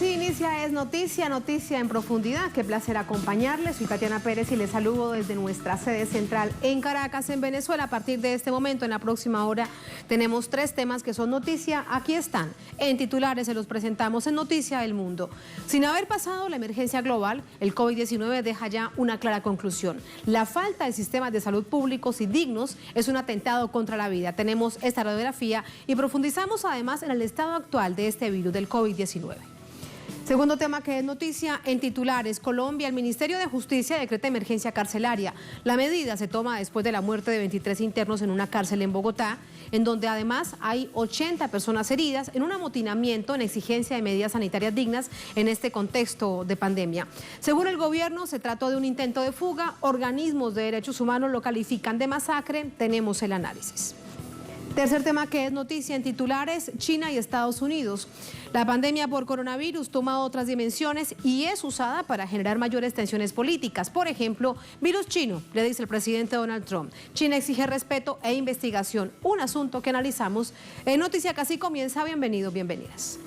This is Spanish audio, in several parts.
Así inicia Es Noticia, Noticia en Profundidad. Qué placer acompañarles. Soy Tatiana Pérez y les saludo desde nuestra sede central en Caracas, en Venezuela. A partir de este momento, en la próxima hora, tenemos 3 temas que son noticia. Aquí están. En titulares se los presentamos en Noticia del Mundo. Sin haber pasado la emergencia global, el COVID-19 deja ya una clara conclusión. La falta de sistemas de salud públicos y dignos es un atentado contra la vida. Tenemos esta radiografía y profundizamos además en el estado actual de este virus del COVID-19. Segundo tema que es noticia en titulares. Colombia, el Ministerio de Justicia decreta emergencia carcelaria. La medida se toma después de la muerte de 23 internos en una cárcel en Bogotá, en donde además hay 80 personas heridas en un amotinamiento en exigencia de medidas sanitarias dignas en este contexto de pandemia. Según el gobierno, se trató de un intento de fuga. Organismos de derechos humanos lo califican de masacre. Tenemos el análisis. Tercer tema que es noticia en titulares, China y Estados Unidos. La pandemia por coronavirus toma otras dimensiones y es usada para generar mayores tensiones políticas. Por ejemplo, virus chino, le dice el presidente Donald Trump. China exige respeto e investigación, un asunto que analizamos en Noticia que así comienza. Bienvenidos, bienvenidas.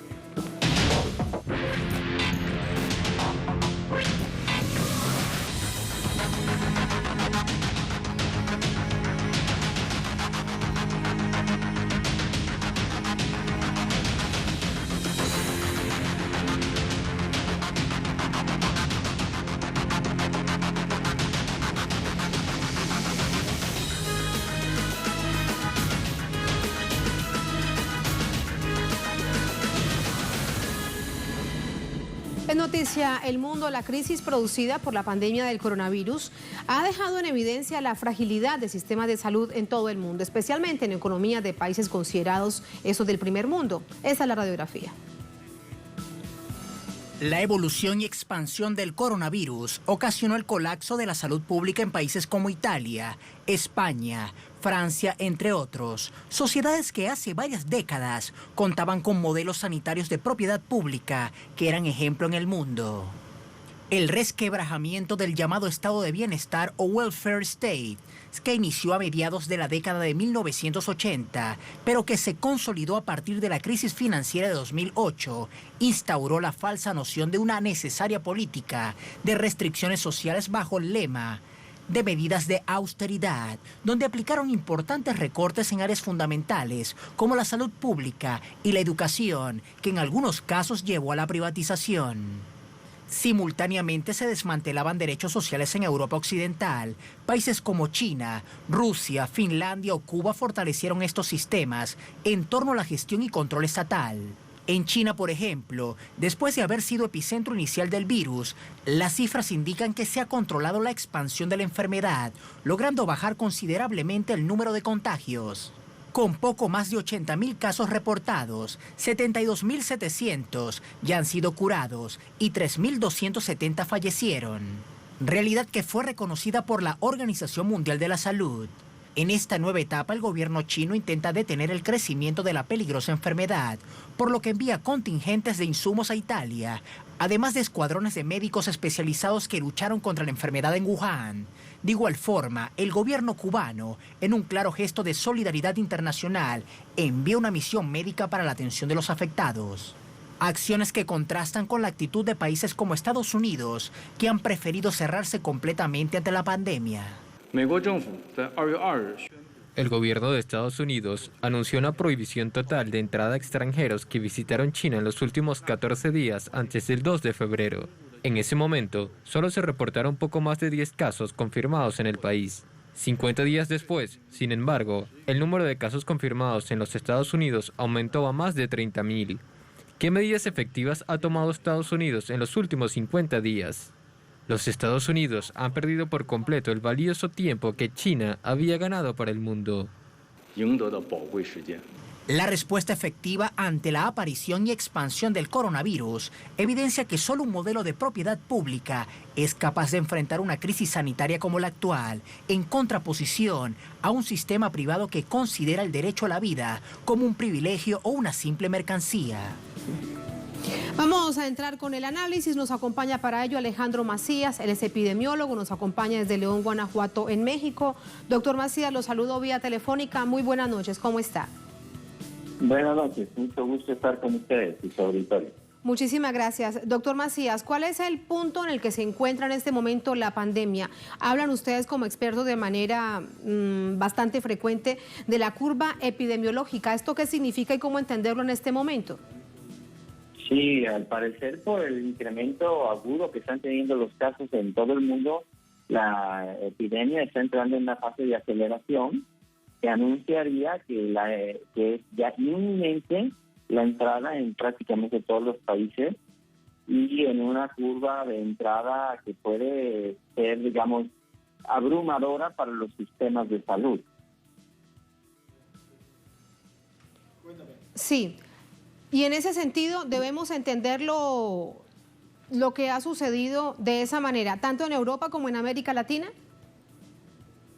En Noticia El Mundo, la crisis producida por la pandemia del coronavirus ha dejado en evidencia la fragilidad del sistema de salud en todo el mundo, especialmente en economías de países considerados esos del primer mundo. Esa es la radiografía. La evolución y expansión del coronavirus ocasionó el colapso de la salud pública en países como Italia, España, Francia, entre otros. Sociedades que hace varias décadas contaban con modelos sanitarios de propiedad pública que eran ejemplo en el mundo. El resquebrajamiento del llamado estado de bienestar o welfare state, que inició a mediados de la década de 1980, pero que se consolidó a partir de la crisis financiera de 2008, instauró la falsa noción de una necesaria política de restricciones sociales bajo el lema de medidas de austeridad, donde aplicaron importantes recortes en áreas fundamentales como la salud pública y la educación, que en algunos casos llevó a la privatización. Simultáneamente se desmantelaban derechos sociales en Europa Occidental. Países como China, Rusia, Finlandia o Cuba fortalecieron estos sistemas en torno a la gestión y control estatal. En China, por ejemplo, después de haber sido epicentro inicial del virus, las cifras indican que se ha controlado la expansión de la enfermedad, logrando bajar considerablemente el número de contagios. Con poco más de 80.000 casos reportados, 72.700 ya han sido curados y 3.270 fallecieron. Realidad que fue reconocida por la Organización Mundial de la Salud. En esta nueva etapa, el gobierno chino intenta detener el crecimiento de la peligrosa enfermedad, por lo que envía contingentes de insumos a Italia, además de escuadrones de médicos especializados que lucharon contra la enfermedad en Wuhan. De igual forma, el gobierno cubano, en un claro gesto de solidaridad internacional, envía una misión médica para la atención de los afectados. Acciones que contrastan con la actitud de países como Estados Unidos, que han preferido cerrarse completamente ante la pandemia. El gobierno de Estados Unidos anunció una prohibición total de entrada a extranjeros que visitaron China en los últimos 14 días antes del 2 de febrero. En ese momento, solo se reportaron poco más de 10 casos confirmados en el país. 50 días después, sin embargo, el número de casos confirmados en los Estados Unidos aumentó a más de 30.000. ¿Qué medidas efectivas ha tomado Estados Unidos en los últimos 50 días? Los Estados Unidos han perdido por completo el valioso tiempo que China había ganado para el mundo. La respuesta efectiva ante la aparición y expansión del coronavirus evidencia que solo un modelo de propiedad pública es capaz de enfrentar una crisis sanitaria como la actual, en contraposición a un sistema privado que considera el derecho a la vida como un privilegio o una simple mercancía. Vamos a entrar con el análisis. Nos acompaña para ello Alejandro Macías, él es epidemiólogo, nos acompaña desde León, Guanajuato, en México. Doctor Macías, lo saludo vía telefónica. Muy buenas noches, ¿cómo está? Buenas noches, mucho gusto estar con ustedes y su auditorio. Muchísimas gracias. Doctor Macías, ¿cuál es el punto en el que se encuentra en este momento la pandemia? Hablan ustedes como expertos de manera bastante frecuente de la curva epidemiológica. ¿Esto qué significa y cómo entenderlo en este momento? Sí, al parecer por el incremento agudo que están teniendo los casos en todo el mundo, la epidemia está entrando en una fase de aceleración que anunciaría que es ya inminente la entrada en prácticamente todos los países y en una curva de entrada que puede ser, digamos, abrumadora para los sistemas de salud. Sí, y en ese sentido debemos entenderlo lo que ha sucedido de esa manera, tanto en Europa como en América Latina.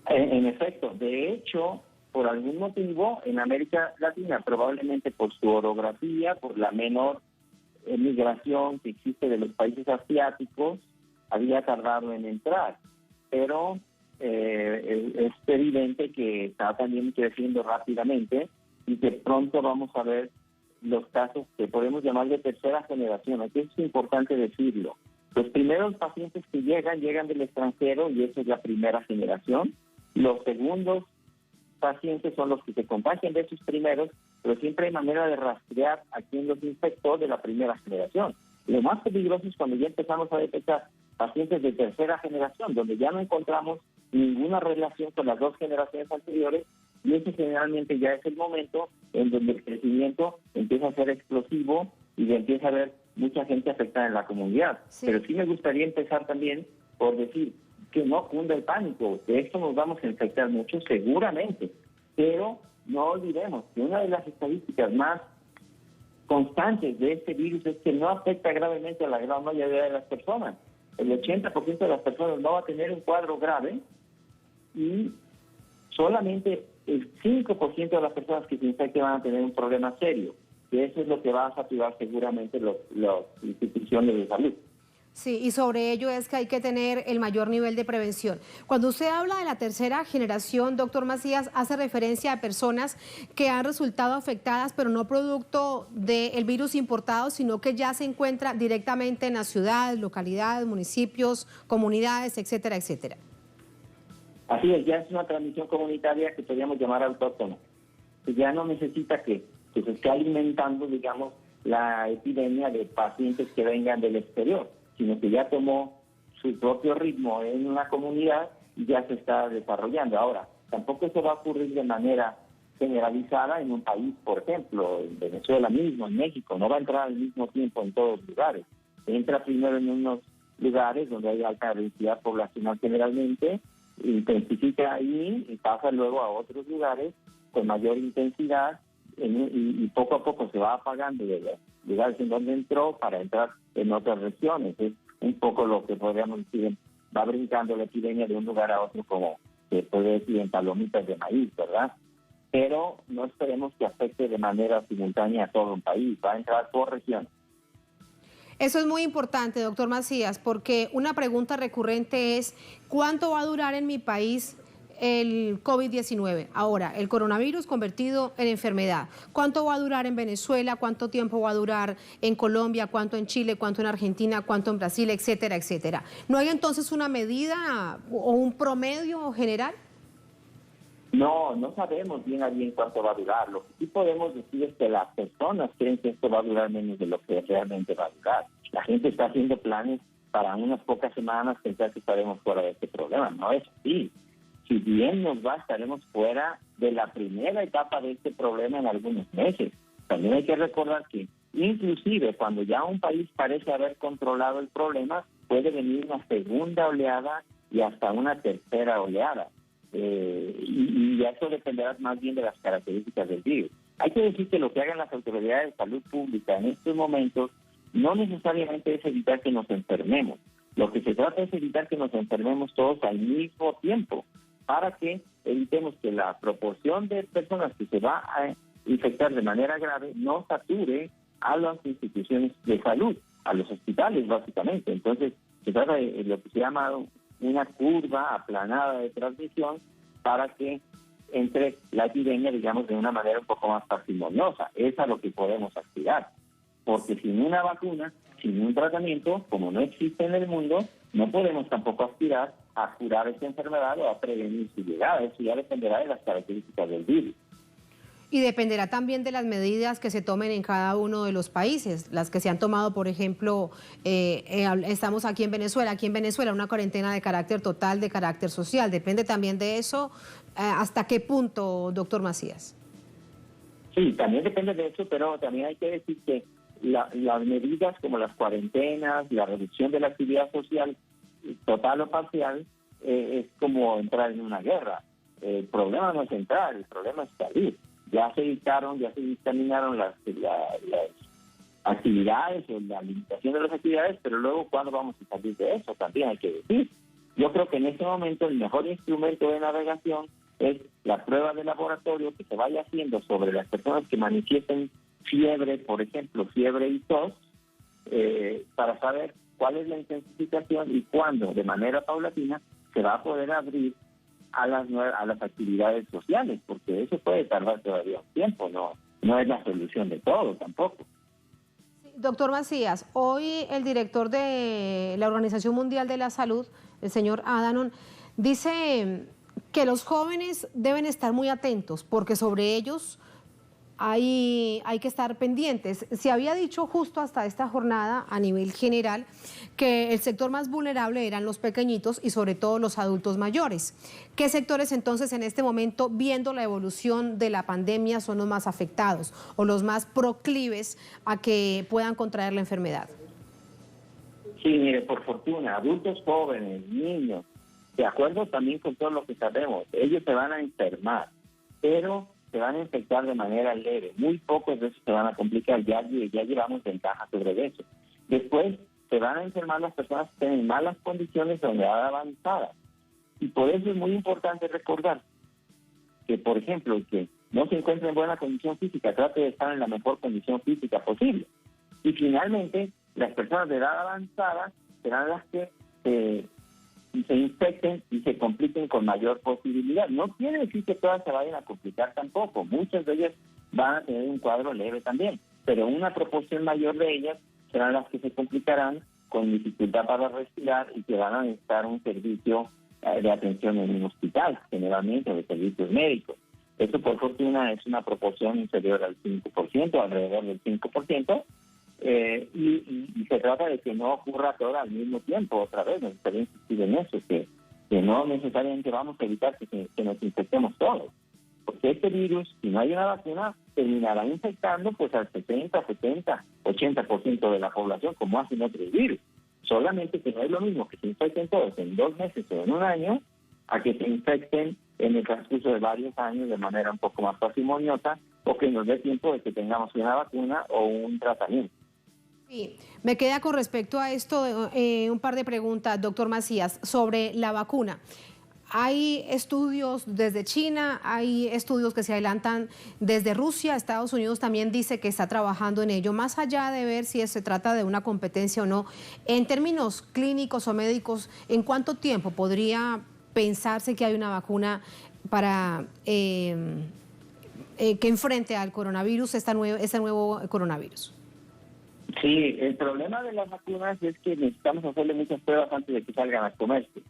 En efecto, de hecho, por algún motivo, en América Latina, probablemente por su orografía, por la menor migración que existe de los países asiáticos, había tardado en entrar. Pero es evidente que está también creciendo rápidamente y que pronto vamos a ver los casos que podemos llamar de tercera generación. Aquí es importante decirlo. Los primeros pacientes que llegan del extranjero y esa es la primera generación. Los segundos pacientes son los que se contagian de esos primeros, pero siempre hay manera de rastrear a quién los infectó de la primera generación. Lo más peligroso es cuando ya empezamos a detectar pacientes de tercera generación, donde ya no encontramos ninguna relación con las dos generaciones anteriores, y ese generalmente ya es el momento en donde el crecimiento empieza a ser explosivo y empieza a haber mucha gente afectada en la comunidad. Sí. Pero sí me gustaría empezar también por decir que no cunda el pánico. De esto nos vamos a infectar mucho, seguramente, pero no olvidemos que una de las estadísticas más constantes de este virus es que no afecta gravemente a la gran mayoría de las personas. El 80% de las personas no va a tener un cuadro grave y solamente el 5% de las personas que se infecten van a tener un problema serio. Y eso es lo que va a saturar seguramente las instituciones de salud. Sí, y sobre ello es que hay que tener el mayor nivel de prevención. Cuando usted habla de la tercera generación, doctor Macías, hace referencia a personas que han resultado afectadas, pero no producto del virus importado, sino que ya se encuentra directamente en las ciudades, localidades, municipios, comunidades, etcétera, etcétera. Así es, ya es una transmisión comunitaria que podríamos llamar autóctona. Que ya no necesita que se esté alimentando, digamos, la epidemia de pacientes que vengan del exterior, sino que ya tomó su propio ritmo en una comunidad y ya se está desarrollando. Ahora, tampoco eso va a ocurrir de manera generalizada en un país, por ejemplo, en Venezuela mismo, en México, no va a entrar al mismo tiempo en todos los lugares. Entra primero en unos lugares donde hay alta densidad poblacional generalmente, intensifica ahí y pasa luego a otros lugares con mayor intensidad y poco a poco se va apagando de los lugares en donde entró para entrar en otras regiones. Es un poco lo que podríamos decir, va brincando la epidemia de un lugar a otro, como se puede decir en palomitas de maíz, ¿verdad? Pero no esperemos que afecte de manera simultánea a todo un país, va a entrar por región. Eso es muy importante, doctor Macías, porque una pregunta recurrente es ¿cuánto va a durar en mi país el COVID-19? Ahora, el coronavirus convertido en enfermedad. ¿Cuánto va a durar en Venezuela? ¿Cuánto tiempo va a durar en Colombia? ¿Cuánto en Chile? ¿Cuánto en Argentina? ¿Cuánto en Brasil? Etcétera, etcétera. ¿No hay entonces una medida o un promedio general? No sabemos bien a bien cuánto va a durar. Lo que sí podemos decir es que las personas creen que esto va a durar menos de lo que realmente va a durar. La gente está haciendo planes para unas pocas semanas pensar que estaremos fuera de este problema. No es así. Si bien nos va, estaremos fuera de la primera etapa de este problema en algunos meses. También hay que recordar que inclusive cuando ya un país parece haber controlado el problema, puede venir una segunda oleada y hasta una tercera oleada. Y eso dependerá más bien de las características del virus. Hay que decir que lo que hagan las autoridades de salud pública en estos momentos no necesariamente es evitar que nos enfermemos. Lo que se trata es evitar que nos enfermemos todos al mismo tiempo, para que evitemos que la proporción de personas que se va a infectar de manera grave no sature a las instituciones de salud, a los hospitales básicamente. Entonces, se trata de lo que se llama una curva aplanada de transmisión para que entre la epidemia, digamos, de una manera un poco más parsimoniosa. Es a lo que podemos aspirar. porque sin una vacuna, sin un tratamiento, como no existe en el mundo, no podemos tampoco aspirar a curar esta enfermedad o a prevenir su llegada. Eso ya dependerá de las características del virus. Y dependerá también de las medidas que se tomen en cada uno de los países, las que se han tomado, por ejemplo, estamos aquí en Venezuela, una cuarentena de carácter total, de carácter social. Depende también de eso. ¿Hasta qué punto, doctor Macías? Sí, también depende de eso, pero también hay que decir que las medidas como las cuarentenas, la reducción de la actividad social total o parcial, es como entrar en una guerra. El problema no es entrar, el problema es salir. Ya se dictaminaron las actividades o la limitación de las actividades, pero luego ¿cuándo vamos a salir de eso? También hay que decir. Yo creo que en este momento el mejor instrumento de navegación es la prueba de laboratorio que se vaya haciendo sobre las personas que manifiesten fiebre, por ejemplo, fiebre y tos, para saber cuál es la intensificación y cuándo, de manera paulatina, se va a poder abrir a las actividades sociales, porque eso puede tardar todavía un tiempo, no es la solución de todo tampoco. Doctor Macías, hoy el director de la Organización Mundial de la Salud, el señor Adhanom, dice que los jóvenes deben estar muy atentos porque sobre ellos hay que estar pendientes. Se había dicho justo hasta esta jornada a nivel general que el sector más vulnerable eran los pequeñitos y sobre todo los adultos mayores. ¿Qué sectores entonces en este momento, viendo la evolución de la pandemia, son los más afectados o los más proclives a que puedan contraer la enfermedad? Sí, mire, por fortuna, adultos jóvenes, niños, de acuerdo también con todo lo que sabemos, ellos se van a enfermar, pero se van a infectar de manera leve. Muy pocos de esos se van a complicar, ya llevamos ventaja sobre eso. Después se van a enfermar las personas que tienen malas condiciones de edad avanzada. Y por eso es muy importante recordar que, por ejemplo, el que no se encuentra en buena condición física, trate de estar en la mejor condición física posible. Y finalmente, las personas de edad avanzada serán las que se infecten y se compliquen con mayor posibilidad. No quiere decir que todas se vayan a complicar tampoco. Muchas de ellas van a tener un cuadro leve también, pero una proporción mayor de ellas serán las que se complicarán con dificultad para respirar y que van a necesitar un servicio de atención en un hospital, generalmente, de servicios médicos. Esto, por fortuna, es una proporción inferior al 5%, alrededor del 5%, y se trata de que no ocurra todo al mismo tiempo. Otra vez, me gustaría insistir en eso, que no necesariamente vamos a evitar que nos infectemos todos, porque este virus, si no hay una vacuna, terminará infectando pues al 70, 70, 80% de la población, como hacen otros virus. Solamente que no es lo mismo que se infecten todos en 2 meses o en un año, a que se infecten en el transcurso de varios años de manera un poco más parsimoniosa, o que nos dé tiempo de que tengamos una vacuna o un tratamiento. Sí, me queda con respecto a esto un par de preguntas, doctor Macías, sobre la vacuna. Hay estudios desde China, hay estudios que se adelantan desde Rusia, Estados Unidos también dice que está trabajando en ello, más allá de ver si se trata de una competencia o no. En términos clínicos o médicos, ¿en cuánto tiempo podría pensarse que hay una vacuna para que enfrente al coronavirus, este nuevo coronavirus? Sí, el problema de las vacunas es que necesitamos hacerle muchas pruebas antes de que salgan a comerse.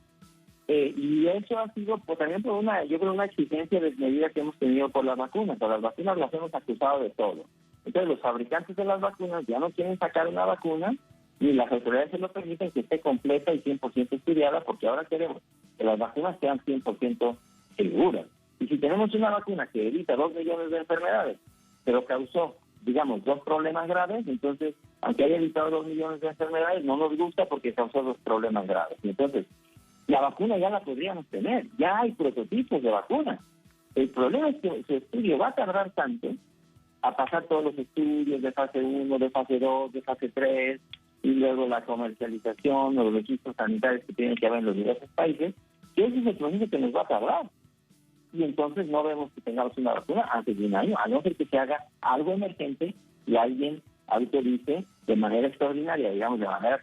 Y eso ha sido también por una exigencia desmedida que hemos tenido por las vacunas. A las vacunas las hemos acusado de todo. Entonces los fabricantes de las vacunas ya no quieren sacar una vacuna, ni las autoridades se lo permiten que esté completa y 100% estudiada, porque ahora queremos que las vacunas sean 100% seguras. Y si tenemos una vacuna que evita 2 millones de enfermedades, pero causó, digamos, 2 problemas graves, entonces, aunque haya evitado 2 millones de enfermedades, no nos gusta porque causó 2 problemas graves. Y entonces, la vacuna ya la podríamos tener, ya hay prototipos de vacuna. El problema es que su estudio va a tardar tanto a pasar todos los estudios de fase 1, de fase 2, de fase 3, y luego la comercialización, los registros sanitarios que tienen que haber en los diversos países, que ese es el proceso que nos va a tardar. Y entonces no vemos que tengamos una vacuna antes de un año, a no ser que se haga algo emergente y alguien autorice de manera extraordinaria, digamos, de manera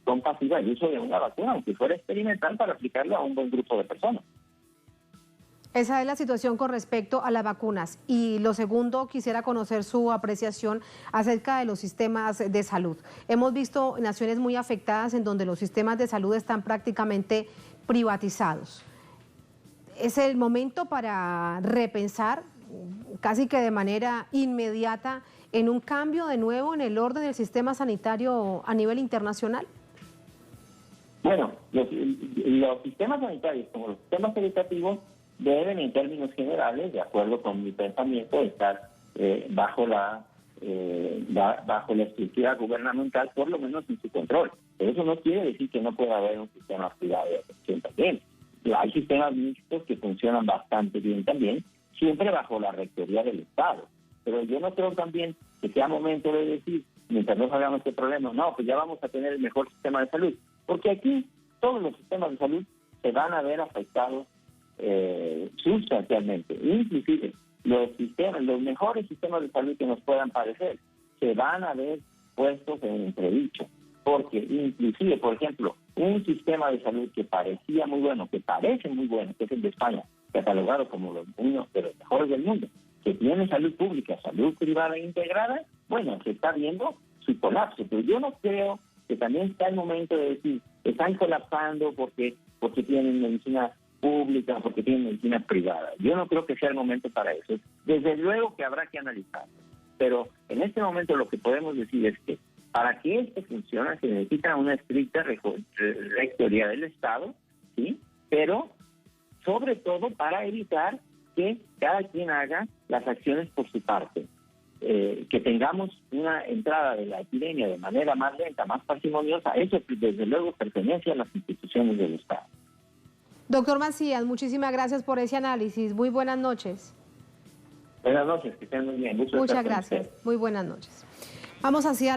compasiva el uso de una vacuna, aunque fuera experimental, para aplicarlo a un buen grupo de personas. Esa es la situación con respecto a las vacunas. Y lo segundo, quisiera conocer su apreciación acerca de los sistemas de salud. Hemos visto naciones muy afectadas en donde los sistemas de salud están prácticamente privatizados. Es el momento para repensar casi que de manera inmediata en un cambio de nuevo en el orden del sistema sanitario a nivel internacional. Bueno, los sistemas sanitarios como los sistemas educativos deben, en términos generales, de acuerdo con mi pensamiento, estar bajo la estructura gubernamental, por lo menos en su control. Pero eso no quiere decir que no pueda haber un sistema privado de atención también. Hay sistemas mixtos que funcionan bastante bien también, siempre bajo la rectoría del Estado. Pero yo no creo también que sea momento de decir, mientras no salgamos este problema, no, pues ya vamos a tener el mejor sistema de salud. Porque aquí todos los sistemas de salud se van a ver afectados sustancialmente. Inclusive los mejores sistemas de salud que nos puedan parecer se van a ver puestos en entredicho, porque inclusive, por ejemplo, un sistema de salud que parecía muy bueno, que parece muy bueno, que es el de España, catalogado como uno de los mejores del mundo, que tiene salud pública, salud privada integrada, bueno, se está viendo su colapso. Pero yo no creo que también está el momento de decir, están colapsando porque tienen medicina pública, porque tienen medicina privada. Yo no creo que sea el momento para eso. Desde luego que habrá que analizarlo, pero en este momento lo que podemos decir es que para que esto funcione se necesita una estricta rectoría del Estado, ¿sí? Pero sobre todo para evitar que cada quien haga las acciones por su parte. Que tengamos una entrada de la epidemia de manera más lenta, más parsimoniosa, eso desde luego pertenece a las instituciones del Estado. Doctor Macías, muchísimas gracias por ese análisis. Muy buenas noches. Buenas noches, que estén muy bien. Muchas gracias. Muy buenas noches. Vamos hacia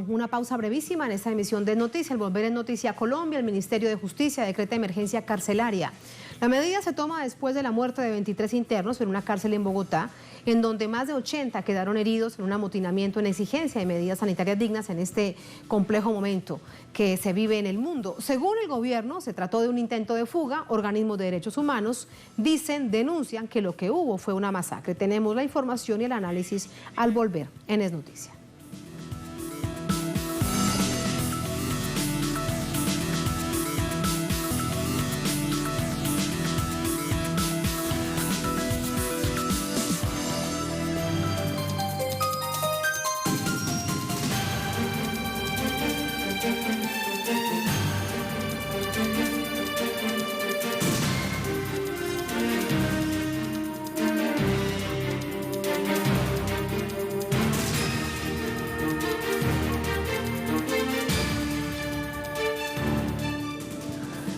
una pausa brevísima en esta emisión de Noticias. Al volver en Noticia Colombia, el Ministerio de Justicia decreta emergencia carcelaria. La medida se toma después de la muerte de 23 internos en una cárcel en Bogotá, en donde más de 80 quedaron heridos en un amotinamiento en exigencia de medidas sanitarias dignas en este complejo momento que se vive en el mundo. Según el gobierno, se trató de un intento de fuga. Organismos de derechos humanos denuncian que lo que hubo fue una masacre. Tenemos la información y el análisis al volver en Es Noticia.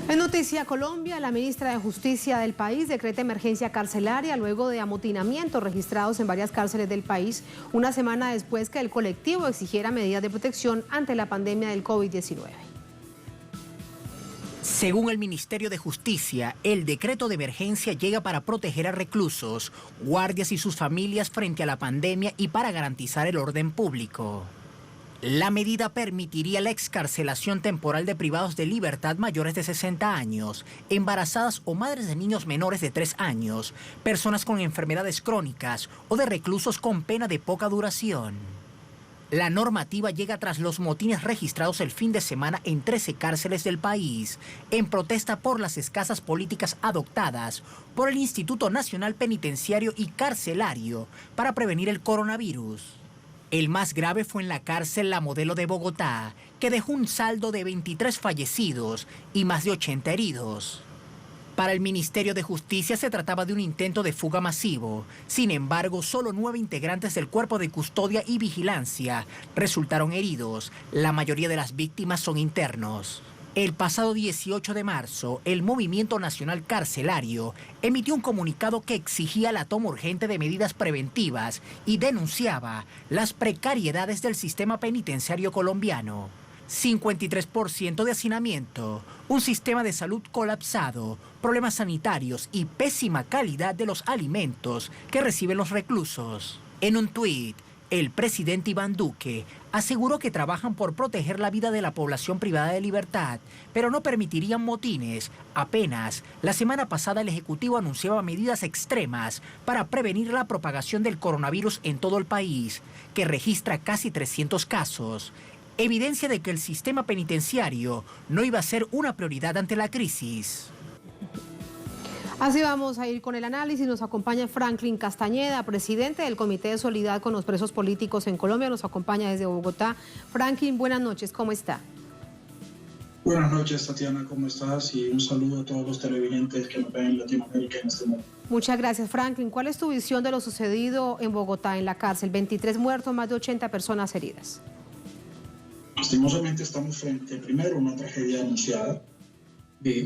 En Noticia Colombia, la ministra de Justicia del país decreta emergencia carcelaria luego de amotinamientos registrados en varias cárceles del país, una semana después que el colectivo exigiera medidas de protección ante la pandemia del COVID-19. Según el Ministerio de Justicia, el decreto de emergencia llega para proteger a reclusos, guardias y sus familias frente a la pandemia y para garantizar el orden público. La medida permitiría la excarcelación temporal de privados de libertad mayores de 60 años, embarazadas o madres de niños menores de 3 años, personas con enfermedades crónicas o de reclusos con pena de poca duración. La normativa llega tras los motines registrados el fin de semana en 13 cárceles del país, en protesta por las escasas políticas adoptadas por el Instituto Nacional Penitenciario y Carcelario para prevenir el coronavirus. El más grave fue en la cárcel La Modelo de Bogotá, que dejó un saldo de 23 fallecidos y más de 80 heridos. Para el Ministerio de Justicia se trataba de un intento de fuga masivo. Sin embargo, solo 9 integrantes del Cuerpo de Custodia y Vigilancia resultaron heridos. La mayoría de las víctimas son internos. El pasado 18 de marzo, el Movimiento Nacional Carcelario emitió un comunicado que exigía la toma urgente de medidas preventivas y denunciaba las precariedades del sistema penitenciario colombiano. 53% de hacinamiento, un sistema de salud colapsado, problemas sanitarios y pésima calidad de los alimentos que reciben los reclusos. En un tuit, El presidente Iván Duque aseguró que trabajan por proteger la vida de la población privada de libertad, pero no permitirían motines. Apenas la semana pasada el Ejecutivo anunciaba medidas extremas para prevenir la propagación del coronavirus en todo el país, que registra casi 300 casos. Evidencia de que el sistema penitenciario no iba a ser una prioridad ante la crisis. Así vamos a ir con el análisis. Nos acompaña Franklin Castañeda, presidente del Comité de Solidaridad con los Presos Políticos en Colombia. Nos acompaña desde Bogotá. Franklin, buenas noches, ¿cómo está? Buenas noches, Tatiana, ¿cómo estás? Y un saludo a todos los televidentes que nos ven en Latinoamérica en este momento. Muchas gracias, Franklin. ¿Cuál es tu visión de lo sucedido en Bogotá, en la cárcel? 23 muertos, más de 80 personas heridas. Lastimosamente estamos frente, primero, a una tragedia anunciada.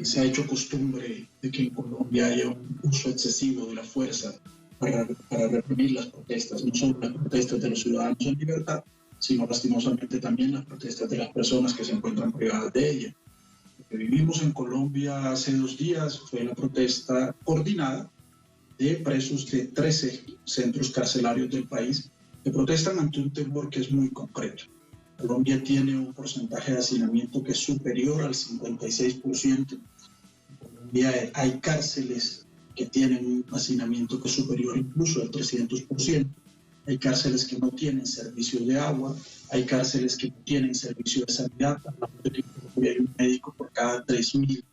Se ha hecho costumbre de que en Colombia haya un uso excesivo de la fuerza para reprimir las protestas, no solo las protestas de los ciudadanos en libertad, sino lastimosamente también las protestas de las personas que se encuentran privadas de ella. Lo que vivimos en Colombia hace 2 días fue la protesta coordinada de presos de 13 centros carcelarios del país que protestan ante un temor que es muy concreto. Colombia tiene un porcentaje de hacinamiento que es superior al 56%. En Colombia hay cárceles que tienen un hacinamiento que es superior incluso al 300%. Hay cárceles que no tienen servicio de agua, hay cárceles que no tienen servicio de sanidad. Hablamos de que en Colombia hay un médico por cada 3.000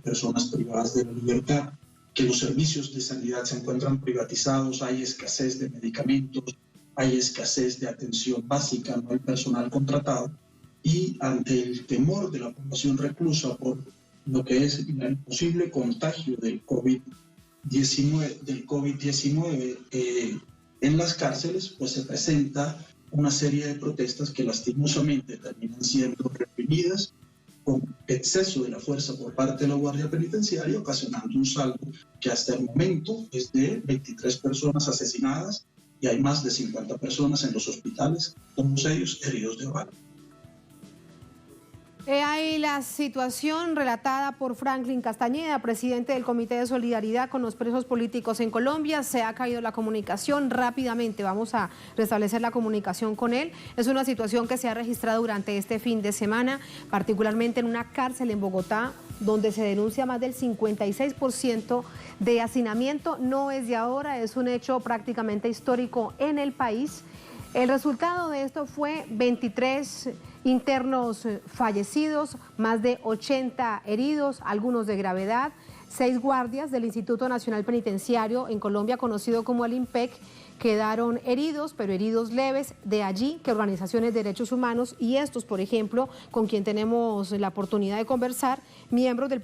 personas privadas de la libertad, que los servicios de sanidad se encuentran privatizados, hay escasez de medicamentos, hay escasez de atención básica, no hay personal contratado, y ante el temor de la población reclusa por lo que es el posible contagio del COVID-19 en las cárceles, pues se presenta una serie de protestas que lastimosamente terminan siendo reprimidas con exceso de la fuerza por parte de la Guardia Penitenciaria, ocasionando un saldo que hasta el momento es de 23 personas asesinadas, y hay más de 50 personas en los hospitales, todos ellos heridos de bala. Ahí la situación relatada por Franklin Castañeda, presidente del Comité de Solidaridad con los Presos Políticos en Colombia. Se ha caído la comunicación rápidamente, vamos a restablecer la comunicación con él. Es una situación que se ha registrado durante este fin de semana, particularmente en una cárcel en Bogotá, donde se denuncia más del 56% de hacinamiento. No es de ahora, es un hecho prácticamente histórico en el país. El resultado de esto fue 23 internos fallecidos, más de 80 heridos, algunos de gravedad, 6 guardias del Instituto Nacional Penitenciario en Colombia, conocido como el INPEC, quedaron heridos, pero heridos leves. De allí que organizaciones de derechos humanos y estos, por ejemplo, con quien tenemos la oportunidad de conversar, miembros del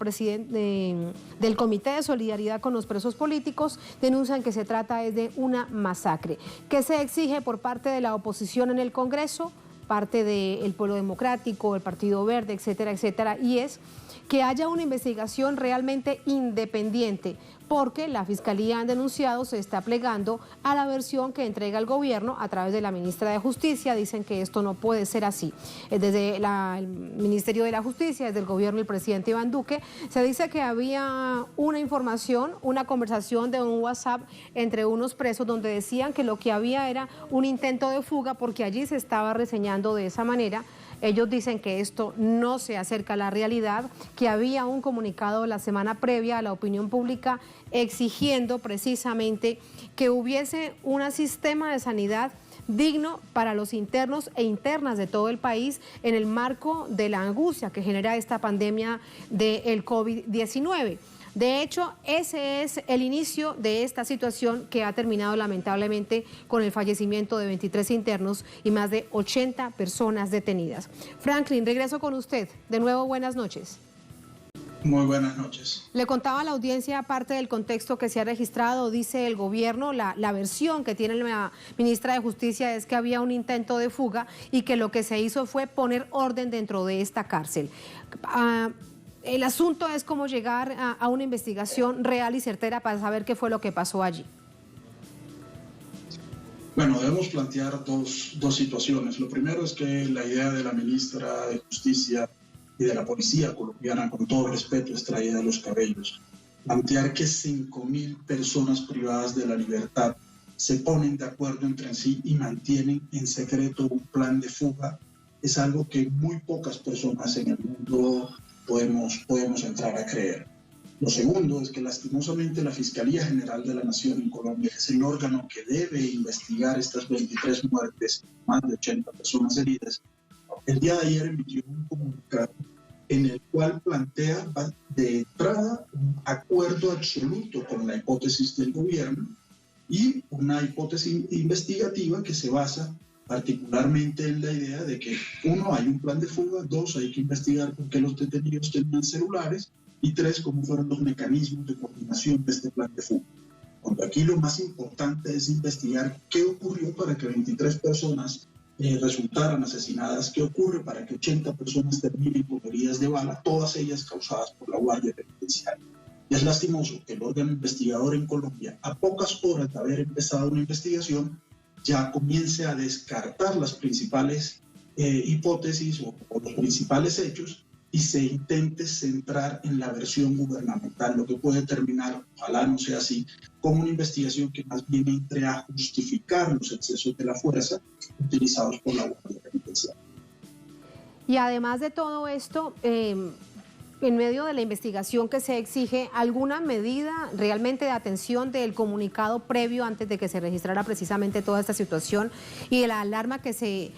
del Comité de Solidaridad con los Presos Políticos, denuncian que se trata de una masacre. ¿Qué se exige por parte de la oposición en el Congreso? Parte del Pueblo Democrático, el Partido Verde, etcétera, etcétera, y es que haya una investigación realmente independiente, porque la Fiscalía, han denunciado, se está plegando a la versión que entrega el gobierno a través de la ministra de Justicia. Dicen que esto no puede ser así. Desde el Ministerio de la Justicia, desde el gobierno del presidente Iván Duque, se dice que había una información, una conversación de un WhatsApp entre unos presos donde decían que lo que había era un intento de fuga, porque allí se estaba reseñando de esa manera. Ellos dicen que esto no se acerca a la realidad, que había un comunicado la semana previa a la opinión pública exigiendo precisamente que hubiese un sistema de sanidad digno para los internos e internas de todo el país en el marco de la angustia que genera esta pandemia del COVID-19. De hecho, ese es el inicio de esta situación que ha terminado lamentablemente con el fallecimiento de 23 internos y más de 80 personas detenidas. Franklin, regreso con usted. De nuevo, buenas noches. Muy buenas noches. Le contaba a la audiencia parte del contexto que se ha registrado. Dice el gobierno, la versión que tiene la ministra de Justicia es que había un intento de fuga y que lo que se hizo fue poner orden dentro de esta cárcel. El asunto es cómo llegar a una investigación real y certera para saber qué fue lo que pasó allí. Bueno, debemos plantear dos situaciones. Lo primero es que la idea de la ministra de Justicia y de la policía colombiana, con todo respeto, es traída de los cabellos. Plantear que 5.000 personas privadas de la libertad se ponen de acuerdo entre sí y mantienen en secreto un plan de fuga, es algo que muy pocas personas en el mundo podemos entrar a creer. Lo segundo es que lastimosamente la Fiscalía General de la Nación en Colombia, que es el órgano que debe investigar estas 23 muertes, más de 80 personas heridas, el día de ayer emitió un comunicado en el cual plantea de entrada un acuerdo absoluto con la hipótesis del gobierno y una hipótesis investigativa que se basa particularmente en la idea de que, uno, hay un plan de fuga, dos, hay que investigar por qué los detenidos tenían celulares, y tres, cómo fueron los mecanismos de coordinación de este plan de fuga. Cuando aquí lo más importante es investigar qué ocurrió para que 23 personas resultaran asesinadas, qué ocurre para que 80 personas terminen con heridas de bala, todas ellas causadas por la Guardia Penitenciaria. Y es lastimoso que el órgano investigador en Colombia, a pocas horas de haber empezado una investigación, ya comience a descartar las principales hipótesis o los principales hechos y se intente centrar en la versión gubernamental, lo que puede terminar, ojalá no sea así, con una investigación que más bien entre a justificar los excesos de la fuerza utilizados por la Guardia Penitenciaria. Y además de todo esto, en medio de la investigación que se exige, ¿alguna medida realmente de atención del comunicado previo antes de que se registrara precisamente toda esta situación y de la alarma que se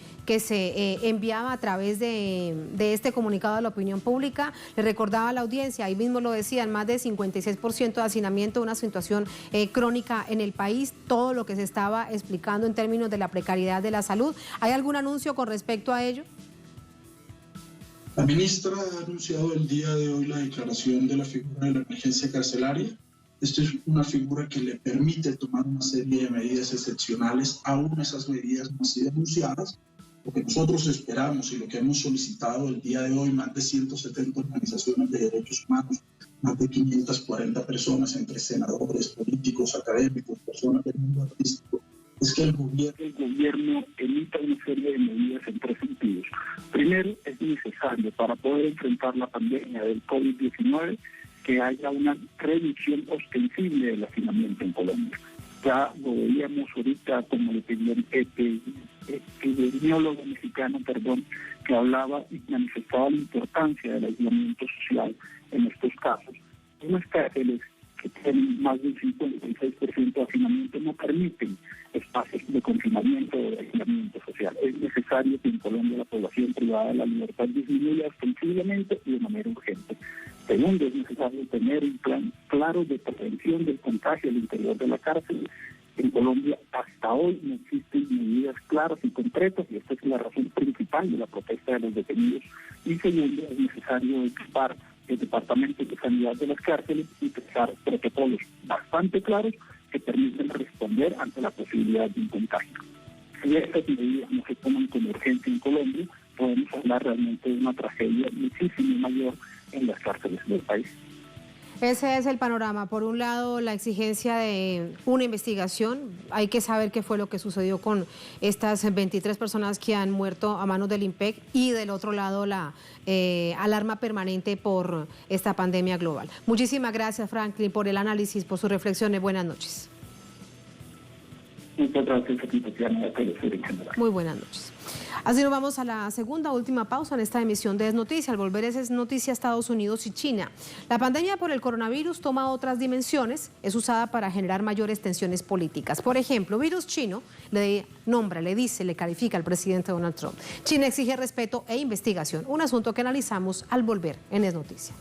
enviaba a través de este comunicado a la opinión pública? Le recordaba a la audiencia, ahí mismo lo decían, más de 56% de hacinamiento, una situación crónica en el país, todo lo que se estaba explicando en términos de la precariedad de la salud. ¿Hay algún anuncio con respecto a ello? La ministra ha anunciado el día de hoy la declaración de la figura de la emergencia carcelaria. Esta es una figura que le permite tomar una serie de medidas excepcionales, aún esas medidas no han sido anunciadas. Lo que nosotros esperamos y lo que hemos solicitado el día de hoy, más de 170 organizaciones de derechos humanos, más de 540 personas, entre senadores, políticos, académicos, personas del mundo artístico, es que el gobierno emita una serie de medidas en tres sentidos. Primero, es necesario para poder enfrentar la pandemia del COVID-19 que haya una reducción ostensible del hacinamiento en Colombia. Ya lo veíamos ahorita como el epidemiólogo mexicano, que hablaba y manifestaba la importancia del aislamiento social en estos casos. Unas cárceles que tienen más del 56% de hacinamiento no permiten espacios de confinamiento o de aislamiento social. Es necesario que en Colombia la población privada de la libertad disminuya ostensiblemente y de manera urgente. Segundo, es necesario tener un plan claro de prevención del contagio al interior de la cárcel. En Colombia hasta hoy no existen medidas claras y concretas y esta es la razón principal de la protesta de los detenidos. Y segundo, es necesario equipar el Departamento de Sanidad de las cárceles y crear protocolos bastante claros que permiten responder ante la posibilidad de un contagio. Si estas medidas no se toman con urgencia en Colombia, podemos hablar realmente de una tragedia muchísimo mayor en las cárceles del país. Ese es el panorama. Por un lado, la exigencia de una investigación. Hay que saber qué fue lo que sucedió con estas 23 personas que han muerto a manos del INPEC y del otro lado la alarma permanente por esta pandemia global. Muchísimas gracias, Franklin, por el análisis, por sus reflexiones. Buenas noches. Muchas gracias, Tatiana, muy buenas noches. Así nos vamos a la segunda, última pausa en esta emisión de Es Noticia. Al volver es Noticia Estados Unidos y China. La pandemia por el coronavirus toma otras dimensiones, es usada para generar mayores tensiones políticas. Por ejemplo, virus chino le califica al presidente Donald Trump. China exige respeto e investigación, un asunto que analizamos al volver en Es Noticia.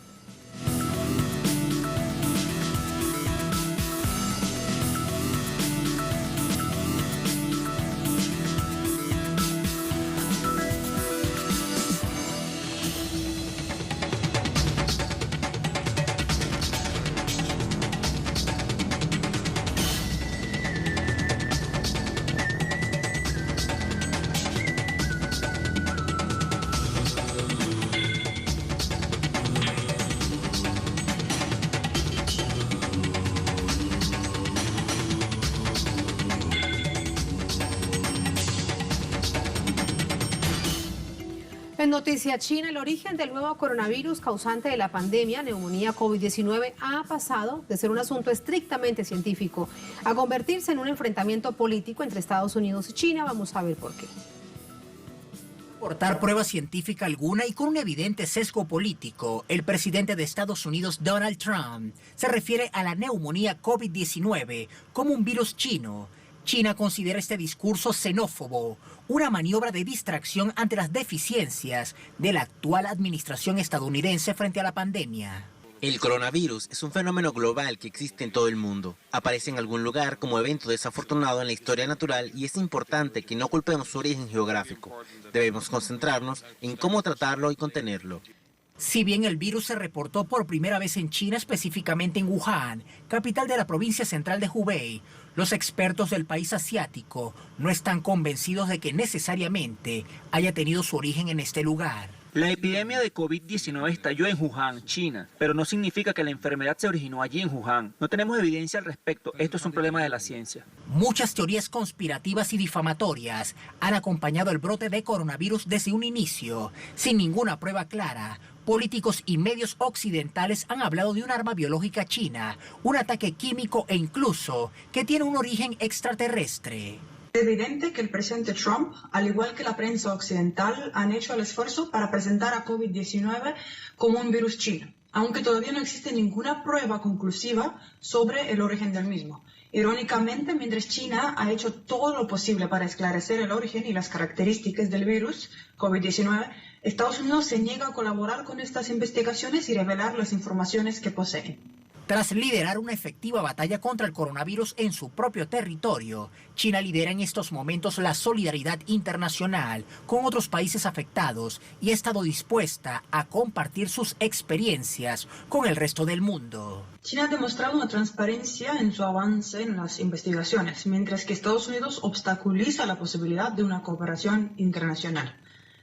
En noticia china, el origen del nuevo coronavirus causante de la pandemia, neumonía COVID-19, ha pasado de ser un asunto estrictamente científico a convertirse en un enfrentamiento político entre Estados Unidos y China. Vamos a ver por qué. Portar prueba científica alguna y con un evidente sesgo político, el presidente de Estados Unidos, Donald Trump, se refiere a la neumonía COVID-19 como un virus chino. China considera este discurso xenófobo, una maniobra de distracción ante las deficiencias de la actual administración estadounidense frente a la pandemia. El coronavirus es un fenómeno global que existe en todo el mundo. Aparece en algún lugar como evento desafortunado en la historia natural y es importante que no culpemos su origen geográfico. Debemos concentrarnos en cómo tratarlo y contenerlo. Si bien el virus se reportó por primera vez en China, específicamente en Wuhan, capital de la provincia central de Hubei, los expertos del país asiático no están convencidos de que necesariamente haya tenido su origen en este lugar. La epidemia de COVID-19 estalló en Wuhan, China, pero no significa que la enfermedad se originó allí en Wuhan. No tenemos evidencia al respecto. Esto es un problema de la ciencia. Muchas teorías conspirativas y difamatorias han acompañado el brote de coronavirus desde un inicio, sin ninguna prueba clara. Políticos y medios occidentales han hablado de un arma biológica china, un ataque químico e incluso que tiene un origen extraterrestre. Es evidente que el presidente Trump, al igual que la prensa occidental, han hecho el esfuerzo para presentar a COVID-19 como un virus chino, aunque todavía no existe ninguna prueba conclusiva sobre el origen del mismo. Irónicamente, mientras China ha hecho todo lo posible para esclarecer el origen y las características del virus COVID-19, Estados Unidos se niega a colaborar con estas investigaciones y revelar las informaciones que poseen. Tras liderar una efectiva batalla contra el coronavirus en su propio territorio, China lidera en estos momentos la solidaridad internacional con otros países afectados y ha estado dispuesta a compartir sus experiencias con el resto del mundo. China ha demostrado una transparencia en su avance en las investigaciones, mientras que Estados Unidos obstaculiza la posibilidad de una cooperación internacional.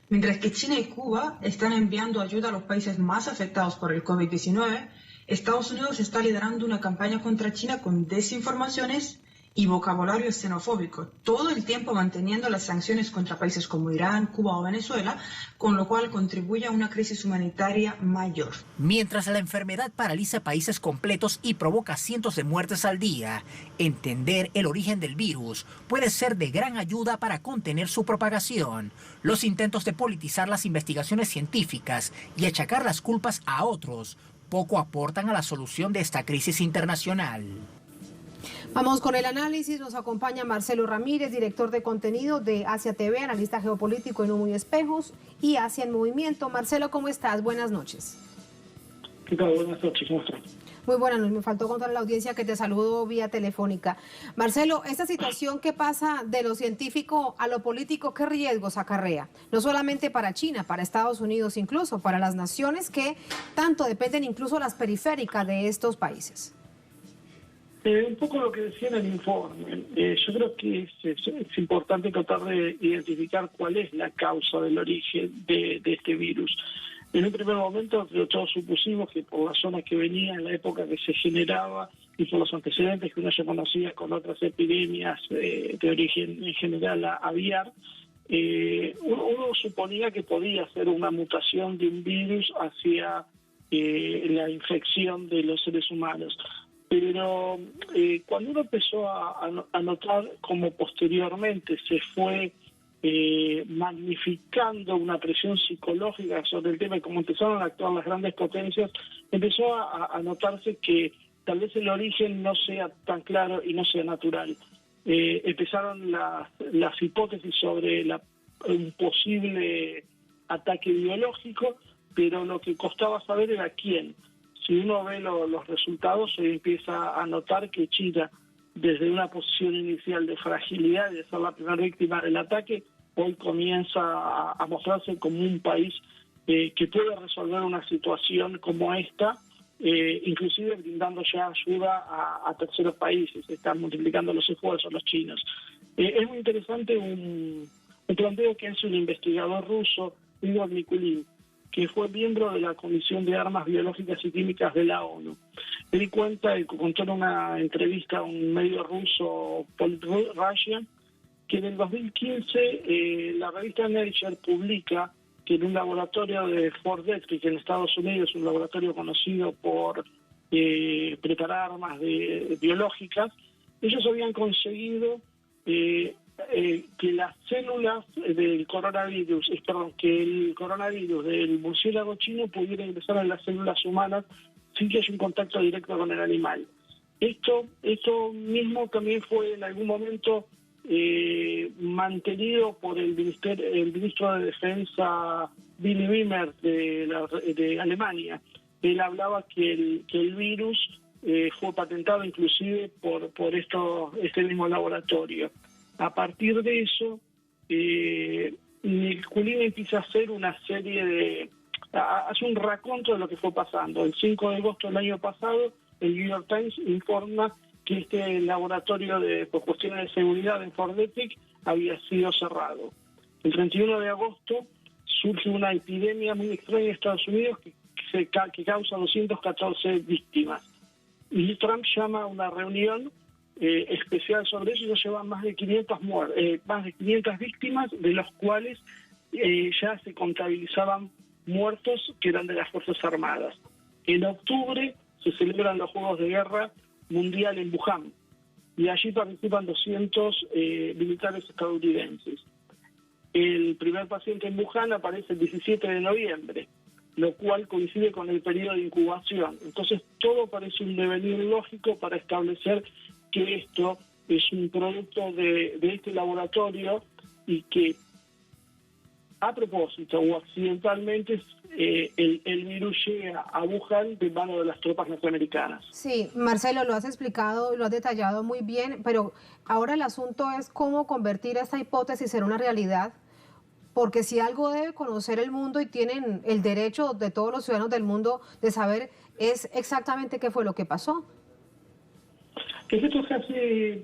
Mientras que China y Cuba están enviando ayuda a los países más afectados por el COVID-19, Estados Unidos está liderando una campaña contra China con desinformaciones y vocabulario xenofóbico, todo el tiempo manteniendo las sanciones contra países como Irán, Cuba o Venezuela, con lo cual contribuye a una crisis humanitaria mayor. Mientras la enfermedad paraliza países completos y provoca cientos de muertes al día, entender el origen del virus puede ser de gran ayuda para contener su propagación. Los intentos de politizar las investigaciones científicas y achacar las culpas a otros poco aportan a la solución de esta crisis internacional. Vamos con el análisis. Nos acompaña Marcelo Ramírez, director de contenido de Asia TV, analista geopolítico en Humo y Espejos y Asia en Movimiento. Marcelo, ¿cómo estás? Buenas noches. ¿Qué tal? Buenas noches, ¿cómo estás? Muy buenas noches. Me faltó contar a la audiencia que te saludo vía telefónica. Marcelo, esta situación que pasa de lo científico a lo político, ¿qué riesgos acarrea? No solamente para China, para Estados Unidos, incluso para las naciones que tanto dependen, incluso las periféricas de estos países. Un poco lo que decía en el informe. Yo creo que es importante tratar de identificar cuál es la causa del origen de este virus. En un primer momento, todos supusimos que por la zona que venía, en la época que se generaba y por los antecedentes que uno ya conocía con otras epidemias de origen en general aviar, uno suponía que podía ser una mutación de un virus hacia la infección de los seres humanos. Pero cuando uno empezó a notar cómo posteriormente se fue magnificando una presión psicológica sobre el tema y cómo empezaron a actuar las grandes potencias, empezó a notarse que tal vez el origen no sea tan claro y no sea natural. Empezaron las hipótesis sobre un posible ataque biológico, pero lo que costaba saber era quién. Si uno ve los resultados, se empieza a notar que China, desde una posición inicial de fragilidad y de ser la primera víctima del ataque, hoy comienza a mostrarse como un país que puede resolver una situación como esta, inclusive brindando ya ayuda a terceros países. Están multiplicando los esfuerzos los chinos. Es muy interesante un planteo que hace un investigador ruso, Igor Nikulin, que fue miembro de la Comisión de Armas Biológicas y Químicas de la ONU. Él contó en una entrevista a un medio ruso, Politrusia, que en el 2015 la revista Nature publica que en un laboratorio de Fort Detrick en Estados Unidos, un laboratorio conocido por preparar armas biológicas, ellos habían conseguido que las células del coronavirus, que el coronavirus del murciélago chino pudiera ingresar a las células humanas sin que haya un contacto directo con el animal. Esto mismo también fue en algún momento mantenido por el ministro de Defensa Willy Wimmer de Alemania. Él hablaba que el virus fue patentado inclusive por este mismo laboratorio. A partir de eso, Niculini empieza a hacer una serie hace un raconto de lo que fue pasando. El 5 de agosto del año pasado, el New York Times informa que este laboratorio por cuestiones de seguridad en Fort Detrick había sido cerrado. El 31 de agosto surge una epidemia muy extraña en Estados Unidos que causa 214 víctimas. Y Trump llama a una reunión especial sobre eso y nos llevan más de 500 víctimas, de los cuales ya se contabilizaban muertos que eran de las Fuerzas Armadas. En octubre se celebran los Juegos de Guerra Mundial en Wuhan y allí participan 200 militares estadounidenses. El primer paciente en Wuhan aparece el 17 de noviembre, lo cual coincide con el periodo de incubación. Entonces todo parece un devenir lógico para establecer que esto es un producto de este laboratorio y que a propósito o accidentalmente el virus llega a Wuhan de mano de las tropas norteamericanas. Sí, Marcelo, lo has explicado, lo has detallado muy bien, pero ahora el asunto es cómo convertir esta hipótesis en una realidad, porque si algo debe conocer el mundo y tienen el derecho de todos los ciudadanos del mundo de saber es exactamente qué fue lo que pasó. Esto casi,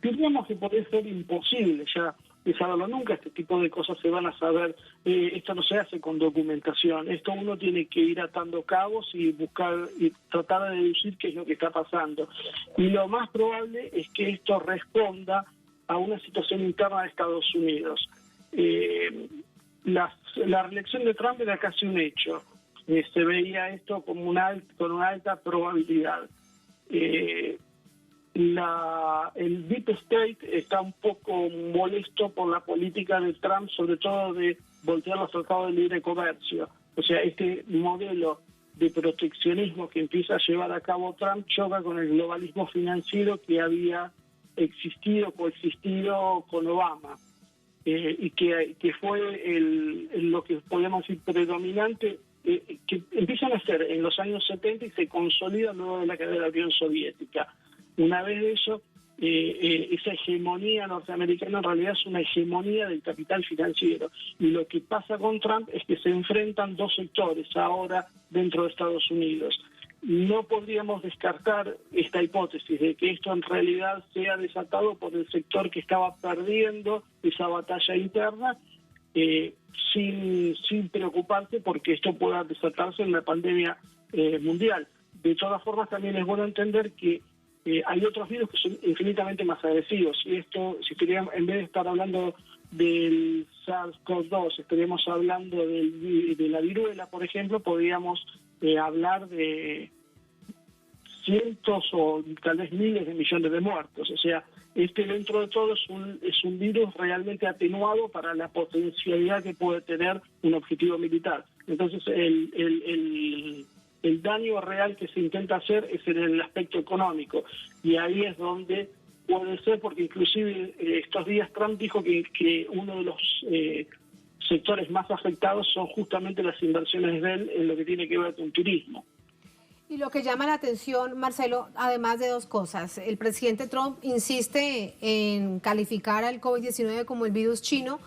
diríamos que puede ser imposible ya de saberlo. Nunca este tipo de cosas se van a saber. Esto no se hace con documentación. Esto uno tiene que ir atando cabos y buscar y tratar de deducir qué es lo que está pasando. Y lo más probable es que esto responda a una situación interna de Estados Unidos. La reelección de Trump era casi un hecho. Se veía esto como con una alta probabilidad. El Deep State está un poco molesto por la política de Trump, sobre todo de voltear los tratados de libre comercio. O sea, este modelo de proteccionismo que empieza a llevar a cabo Trump choca con el globalismo financiero que había coexistido con Obama, y que fue lo que podríamos decir predominante, que empiezan a ser en los años 70 y se consolida luego de la caída de la Unión Soviética. Una vez de eso, esa hegemonía norteamericana en realidad es una hegemonía del capital financiero. Y lo que pasa con Trump es que se enfrentan dos sectores ahora dentro de Estados Unidos. No podríamos descartar esta hipótesis de que esto en realidad sea desatado por el sector que estaba perdiendo esa batalla interna, sin preocuparse porque esto pueda desatarse en la pandemia mundial. De todas formas, también es bueno entender que hay otros virus que son infinitamente más agresivos. Y esto, en vez de estar hablando del SARS-CoV-2, estaríamos hablando de la viruela, por ejemplo, podríamos hablar de cientos o tal vez miles de millones de muertos. O sea, dentro de todo es un virus realmente atenuado para la potencialidad que puede tener un objetivo militar. Entonces, el daño real que se intenta hacer es en el aspecto económico, y ahí es donde puede ser, porque inclusive estos días Trump dijo que uno de los sectores más afectados son justamente las inversiones de él en lo que tiene que ver con turismo. Y lo que llama la atención, Marcelo, además de dos cosas, el presidente Trump insiste en calificar al COVID-19 como el virus chino,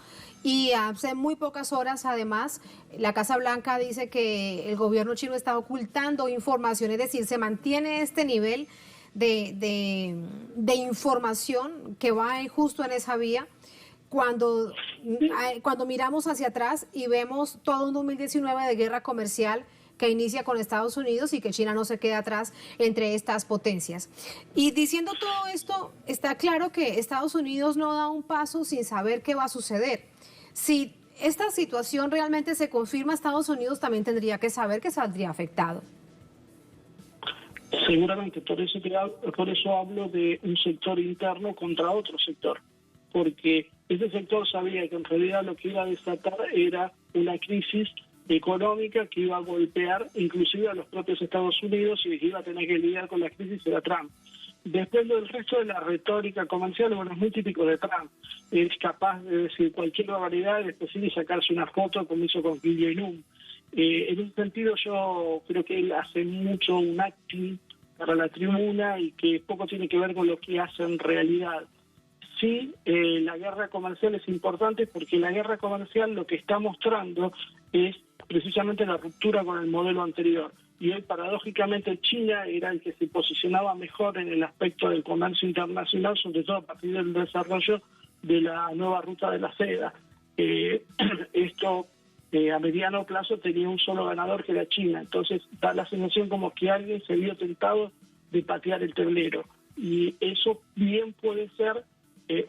y hace muy pocas horas, además, la Casa Blanca dice que el gobierno chino está ocultando información, es decir, se mantiene este nivel de información que va justo en esa vía. Cuando miramos hacia atrás y vemos todo un 2019 de guerra comercial que inicia con Estados Unidos y que China no se queda atrás entre estas potencias. Y diciendo todo esto, está claro que Estados Unidos no da un paso sin saber qué va a suceder. Si esta situación realmente se confirma, Estados Unidos también tendría que saber que saldría afectado. Seguramente, por eso hablo de un sector interno contra otro sector, porque ese sector sabía que en realidad lo que iba a desatar era una crisis económica que iba a golpear inclusive a los propios Estados Unidos y que iba a tener que lidiar con la crisis era Trump. Después del resto de la retórica comercial, bueno, es muy típico de Trump. Es capaz de decir cualquier barbaridad y después ir y sacarse una foto como hizo con Kim Jong-un. En ese sentido yo creo que él hace mucho un acting para la tribuna y que poco tiene que ver con lo que hace en realidad. Sí, la guerra comercial es importante porque la guerra comercial lo que está mostrando es precisamente la ruptura con el modelo anterior. Y hoy, paradójicamente, China era el que se posicionaba mejor en el aspecto del comercio internacional, sobre todo a partir del desarrollo de la nueva ruta de la seda. Esto a mediano plazo tenía un solo ganador, que era China. Entonces da la sensación como que alguien se vio tentado de patear el tablero. Y eso bien puede ser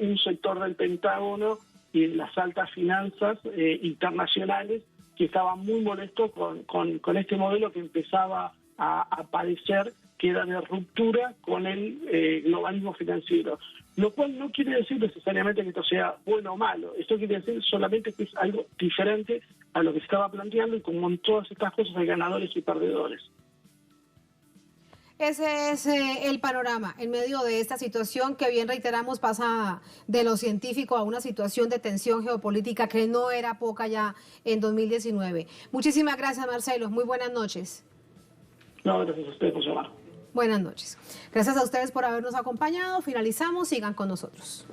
un sector del Pentágono y de las altas finanzas internacionales que estaba muy molesto con este modelo que empezaba a parecer que era de ruptura con el globalismo financiero. Lo cual no quiere decir necesariamente que esto sea bueno o malo. Esto quiere decir solamente que es algo diferente a lo que se estaba planteando y como en todas estas cosas hay ganadores y perdedores. Ese es el panorama en medio de esta situación que bien reiteramos pasa de lo científico a una situación de tensión geopolítica que no era poca ya en 2019. Muchísimas gracias, Marcelo. Muy buenas noches. No, gracias a ustedes por llamar. Buenas noches. Gracias a ustedes por habernos acompañado. Finalizamos. Sigan con nosotros.